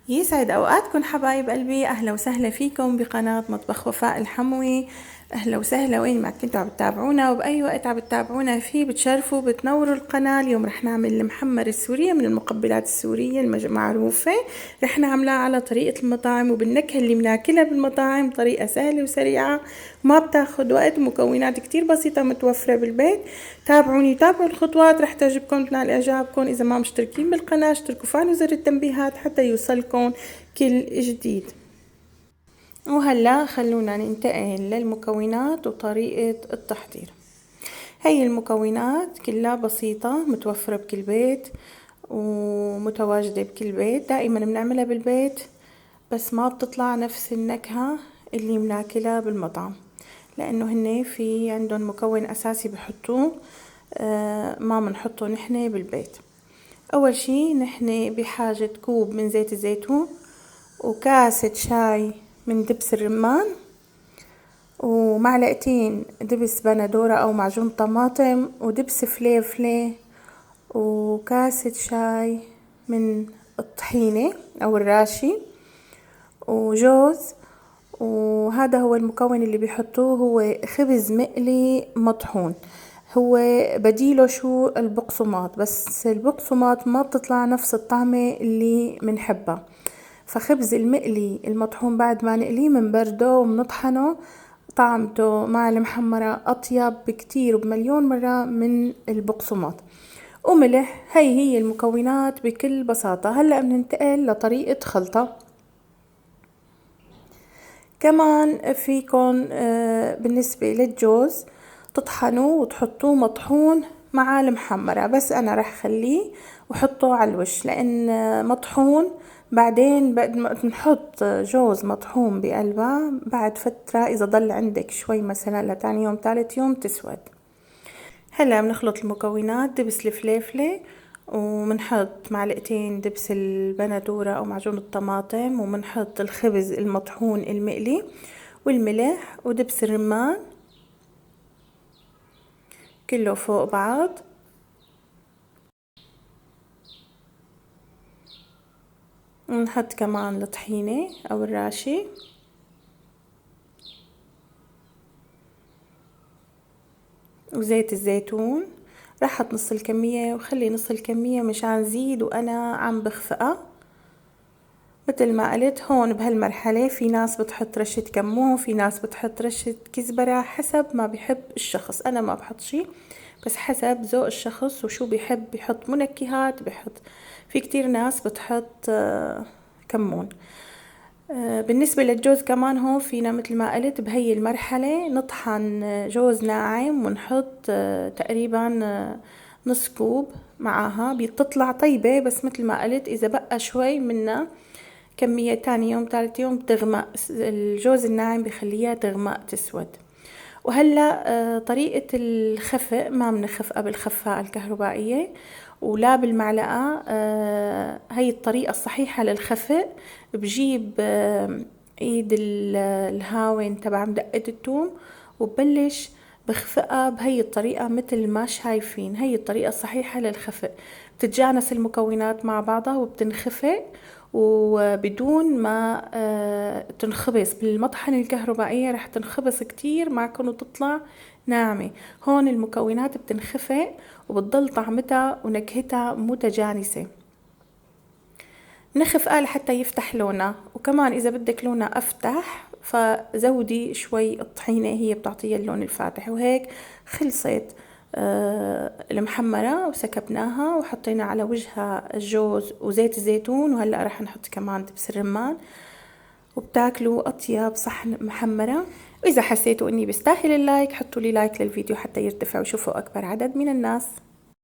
يسعد اوقاتكم حبايب قلبي، اهلا وسهلا فيكم بقناة مطبخ وفاء الحموي. اهلا وسهلا وين ما كنتوا عم تتابعونا وباي وقت عم تتابعونا فيه، بتشرفوا بتنوروا القناة. اليوم رح نعمل المحمر السورية من المقبلات السورية المعروفة. رح نعملها على طريقة المطاعم وبالنكهة اللي بناكلها بالمطاعم، طريقة سهلة وسريعة ما بتاخد وقت، مكونات كتير بسيطة متوفرة بالبيت. تابعوني تابعوا الخطوات، رح تعجبكم تنال اعجابكم. اذا ما مشتركين بالقناة اشتركوا وفعلوا زر التنبيهات حتى يوصلكم كل جديد. وهلا خلونا ننتقل للمكونات وطريقة التحضير. هي المكونات كلها بسيطة متوفرة بكل بيت ومتواجدة بكل بيت، دائما بنعملها بالبيت بس ما بتطلع نفس النكهة اللي بناكلها بالمطعم، لانه هن في عندهم مكون اساسي بحطوه ما بنحطه نحن بالبيت. اول شي نحن بحاجة كوب من زيت الزيتون، وكاسة شاي من دبس الرمان، ومعلقتين دبس بندورة او معجون طماطم، ودبس فليفلة، وكاسة شاي من الطحينة او الراشي، وجوز. وهذا هو المكون اللي بيحطوه، هو خبز مقلي مطحون. هو بديله شو؟ البقسماط، بس البقسماط ما بتطلع نفس الطعمة اللي منحبها. فخبز المقلي المطحون بعد ما نقليه منبرده ومنطحنه، طعمته مع المحمرة أطيب بكتير وبمليون مرة من البقسماط. وملح. هي المكونات بكل بساطة. هلأ بننتقل لطريقة خلطة. كمان فيكن بالنسبة للجوز تطحنوه وتحطوه مطحون مع المحمرة، بس أنا رح خليه وحطه على الوش لأن مطحون. بعدين بعد ما نحط جوز مطحون بقلبها بعد فترة، إذا ضل عندك شوي مثلا لتاني يوم تالت يوم تسود. هلا بنخلط المكونات. دبس الفليفلة، ومنحط معلقتين دبس البندورة او معجون الطماطم، ومنحط الخبز المطحون المقلي، والملح، ودبس الرمان كله فوق بعض. ونحط كمان الطحينة او الراشي، وزيت الزيتون. رح احط نص الكمية وخلي نص الكمية مشان زيد وانا عم بخفقها. مثل ما قلت هون بهالمرحلة في ناس بتحط رشة كمون، في ناس بتحط رشة كزبرة، حسب ما بيحب الشخص. انا ما بحط شي، بس حسب ذوق الشخص وشو بيحب. بيحط منكهات، بيحط. في كتير ناس بتحط كمون. بالنسبة للجوز كمان هون فينا مثل ما قلت بهي المرحلة نطحن جوز ناعم ونحط تقريبا نص كوب معاها. بتطلع طيبة، بس مثل ما قلت اذا بقى شوي منا كمية تاني يوم تالت يوم تغمق. الجوز الناعم بخليها تغمق تسود. وهلا طريقة الخفق ما بنخفقها بالخفاقة الكهربائية ولا بالمعلقة. هي الطريقة الصحيحة للخفق. بجيب ايد الهاون تبع مدقة الثوم وببلش بخفقها بهي الطريقة مثل ما شايفين. هي الطريقة الصحيحة للخفق. بتتجانس المكونات مع بعضها وبتنخفق وبدون ما تنخبص بالمطحنة الكهربائية. رح تنخبص كتير معكم وتطلع ناعمة. هون المكونات بتنخفق وبتضل طعمتها ونكهتها متجانسة. نخفقها لحتى يفتح لونها، وكمان اذا بدك لونها افتح فزودي شوي الطحينة، هي بتعطيها اللون الفاتح. وهيك خلصت المحمرة، وسكبناها وحطينا على وجهها الجوز وزيت الزيتون. وهلأ رح نحط كمان دبس الرمان، وبتاكلوا اطيب صحن محمرة. واذا حسيتوا اني بستاهل اللايك حطوا لي لايك للفيديو حتى يرتفع ويشوفوا اكبر عدد من الناس.